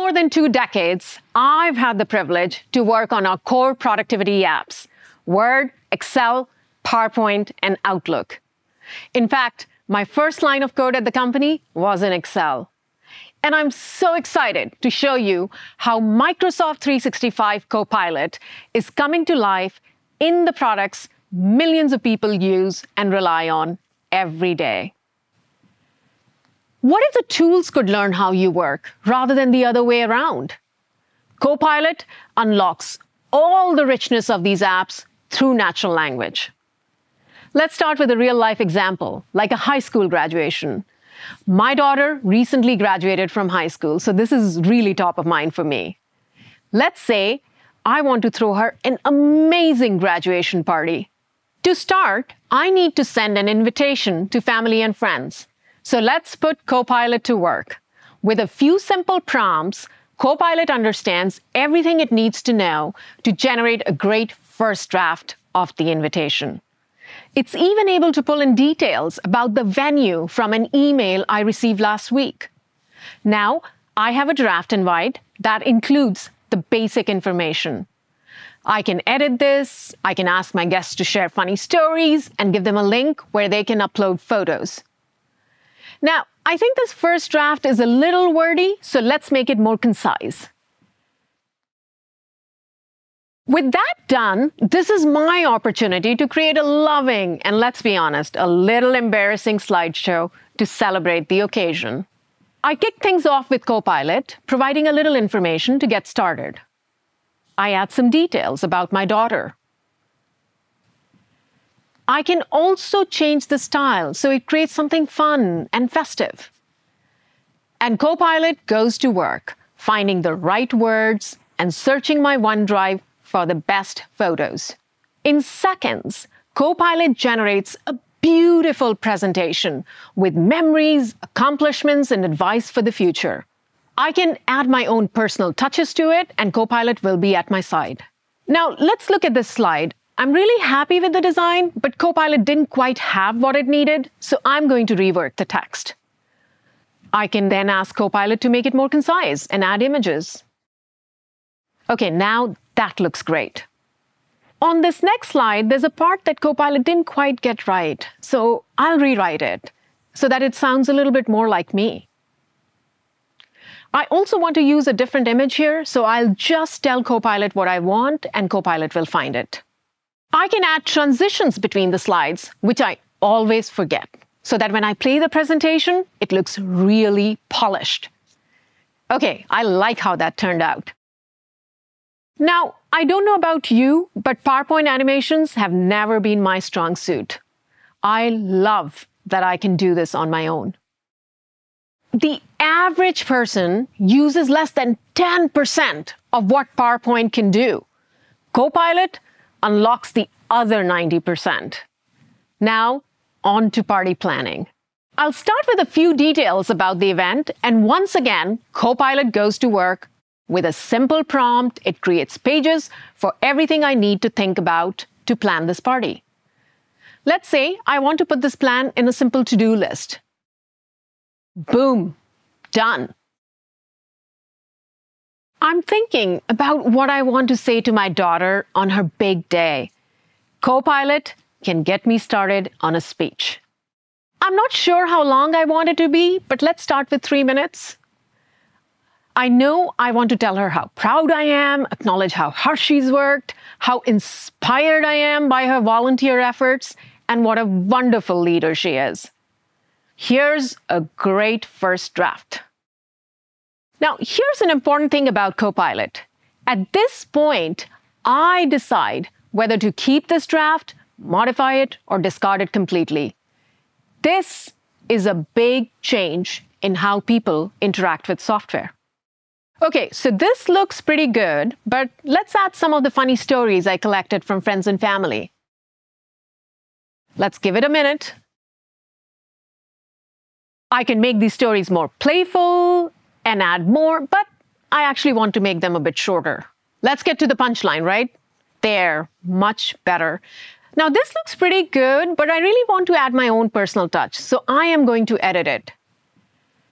more than 2 decades, I've had the privilege to work on our core productivity apps: Word, Excel, PowerPoint, and Outlook. In fact, my first line of code at the company was in Excel. And I'm so excited to show you how Microsoft 365 Copilot is coming to life in the products millions of people use and rely on every day. What if the tools could learn how you work rather than the other way around? Copilot unlocks all the richness of these apps through natural language. Let's start with a real-life example, like a high school graduation. My daughter recently graduated from high school, so this is really top of mind for me. Let's say I want to throw her an amazing graduation party. To start, I need to send an invitation to family and friends. So let's put Copilot to work. With a few simple prompts, Copilot understands everything it needs to know to generate a great first draft of the invitation. It's even able to pull in details about the venue from an email I received last week. Now, I have a draft invite that includes the basic information. I can edit this, I can ask my guests to share funny stories, and give them a link where they can upload photos. Now, I think this first draft is a little wordy, so let's make it more concise. With that done, this is my opportunity to create a loving and, let's be honest, a little embarrassing slideshow to celebrate the occasion. I kick things off with Copilot, providing a little information to get started. I add some details about my daughter. I can also change the style so it creates something fun and festive. And Copilot goes to work, finding the right words and searching my OneDrive for the best photos. In seconds, Copilot generates a beautiful presentation with memories, accomplishments, and advice for the future. I can add my own personal touches to it, and Copilot will be at my side. Now, let's look at this slide. I'm really happy with the design, but Copilot didn't quite have what it needed, so I'm going to rework the text. I can then ask Copilot to make it more concise and add images. Okay, now that looks great. On this next slide, there's a part that Copilot didn't quite get right, so I'll rewrite it so that it sounds a little bit more like me. I also want to use a different image here, so I'll just tell Copilot what I want, and Copilot will find it. I can add transitions between the slides, which I always forget, so that when I play the presentation, it looks really polished. Okay, I like how that turned out. Now, I don't know about you, but PowerPoint animations have never been my strong suit. I love that I can do this on my own. The average person uses less than 10% of what PowerPoint can do. Copilot unlocks the other 90%. Now, on to party planning. I'll start with a few details about the event, and once again, Copilot goes to work. With a simple prompt, it creates pages for everything I need to think about to plan this party. Let's say I want to put this plan in a simple to-do list. Boom, done. I'm thinking about what I want to say to my daughter on her big day. Copilot can get me started on a speech. I'm not sure how long I want it to be, but let's start with 3 minutes. I know I want to tell her how proud I am, acknowledge how hard she's worked, how inspired I am by her volunteer efforts, and what a wonderful leader she is. Here's a great first draft. Now, here's an important thing about Copilot. At this point, I decide whether to keep this draft, modify it, or discard it completely. This is a big change in how people interact with software. Okay, so this looks pretty good, but let's add some of the funny stories I collected from friends and family. Let's give it a minute. I can make these stories more playful and add more, but I actually want to make them a bit shorter. Let's get to the punchline, right? There, much better. Now this looks pretty good, but I really want to add my own personal touch, so I am going to edit it.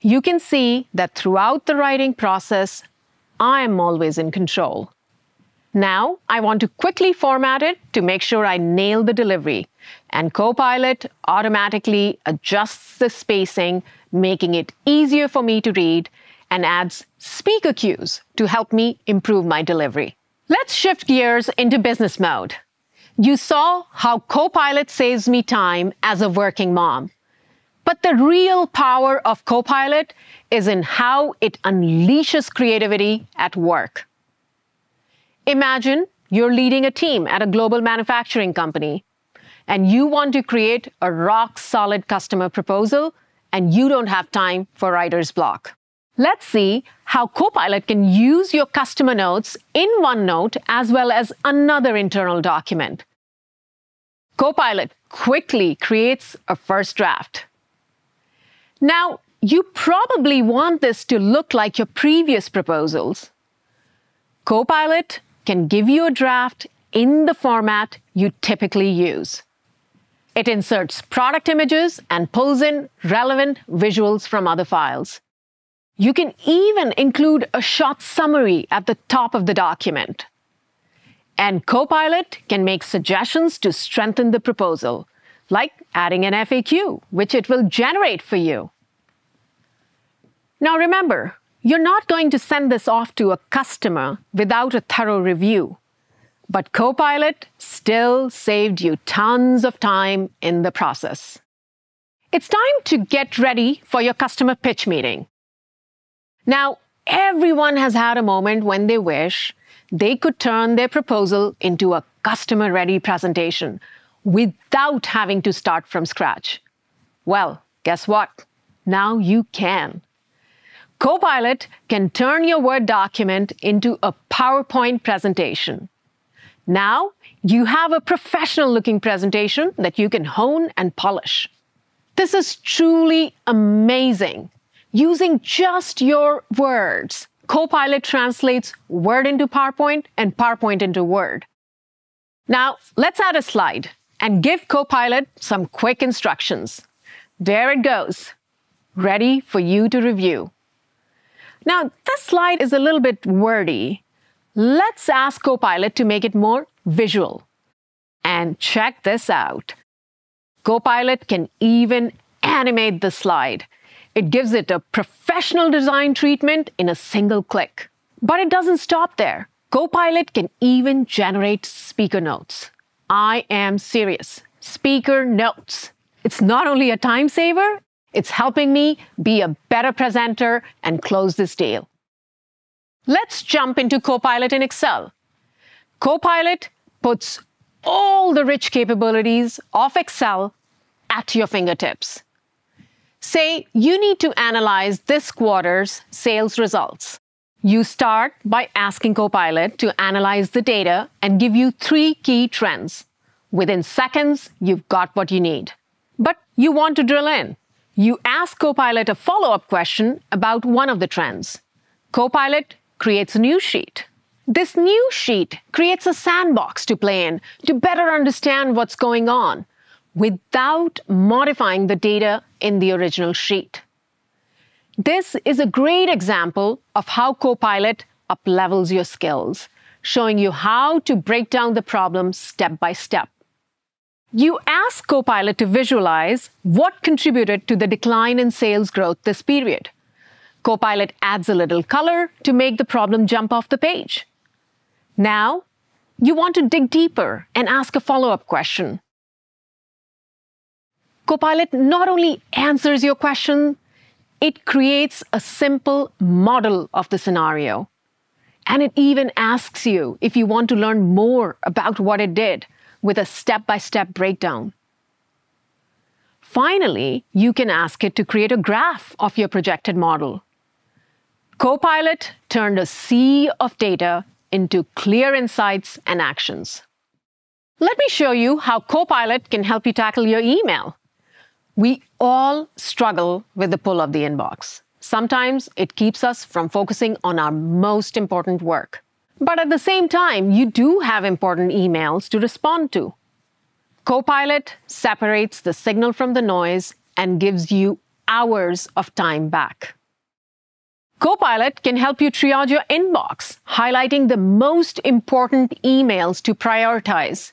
You can see that throughout the writing process, I'm always in control. Now, I want to quickly format it to make sure I nail the delivery, and Copilot automatically adjusts the spacing, making it easier for me to read, and adds speaker cues to help me improve my delivery. Let's shift gears into business mode. You saw how Copilot saves me time as a working mom. But the real power of Copilot is in how it unleashes creativity at work. Imagine you're leading a team at a global manufacturing company, and you want to create a rock-solid customer proposal, and you don't have time for writer's block. Let's see how Copilot can use your customer notes in OneNote as well as another internal document. Copilot quickly creates a first draft. Now, you probably want this to look like your previous proposals. Copilot can give you a draft in the format you typically use. It inserts product images and pulls in relevant visuals from other files. You can even include a short summary at the top of the document. And Copilot can make suggestions to strengthen the proposal, like adding an FAQ, which it will generate for you. Now remember, you're not going to send this off to a customer without a thorough review. But Copilot still saved you tons of time in the process. It's time to get ready for your customer pitch meeting. Now, everyone has had a moment when they wish they could turn their proposal into a customer-ready presentation without having to start from scratch. Well, guess what? Now you can. Copilot can turn your Word document into a PowerPoint presentation. Now, you have a professional-looking presentation that you can hone and polish. This is truly amazing. Using just your words, Copilot translates Word into PowerPoint and PowerPoint into Word. Now, let's add a slide and give Copilot some quick instructions. There it goes, ready for you to review. Now, this slide is a little bit wordy. Let's ask Copilot to make it more visual. And check this out. Copilot can even animate the slide. It gives it a professional design treatment in a single click. But it doesn't stop there. Copilot can even generate speaker notes. I am serious. Speaker notes. It's not only a time saver, it's helping me be a better presenter and close this deal. Let's jump into Copilot in Excel. Copilot puts all the rich capabilities of Excel at your fingertips. Say you need to analyze this quarter's sales results. You start by asking Copilot to analyze the data and give you 3 key trends. Within seconds, you've got what you need. But you want to drill in. You ask Copilot a follow-up question about one of the trends. Copilot creates a new sheet. This new sheet creates a sandbox to play in to better understand what's going on without modifying the data in the original sheet. This is a great example of how Copilot up-levels your skills, showing you how to break down the problem step by step. You ask Copilot to visualize what contributed to the decline in sales growth this period. Copilot adds a little color to make the problem jump off the page. Now, you want to dig deeper and ask a follow-up question. Copilot not only answers your question, it creates a simple model of the scenario. And it even asks you if you want to learn more about what it did, with a step-by-step breakdown. Finally, you can ask it to create a graph of your projected model. Copilot turned a sea of data into clear insights and actions. Let me show you how Copilot can help you tackle your email. We all struggle with the pull of the inbox. Sometimes it keeps us from focusing on our most important work. But at the same time, you do have important emails to respond to. Copilot separates the signal from the noise and gives you hours of time back. Copilot can help you triage your inbox, highlighting the most important emails to prioritize.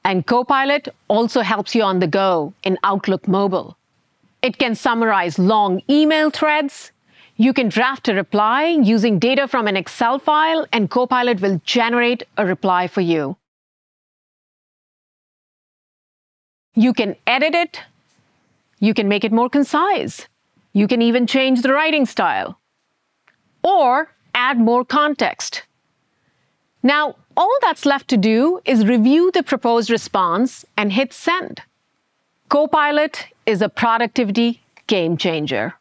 And Copilot also helps you on the go in Outlook Mobile. It can summarize long email threads. You can draft a reply using data from an Excel file, and Copilot will generate a reply for you. You can edit it. You can make it more concise. You can even change the writing style or add more context. Now, all that's left to do is review the proposed response and hit send. Copilot is a productivity game changer.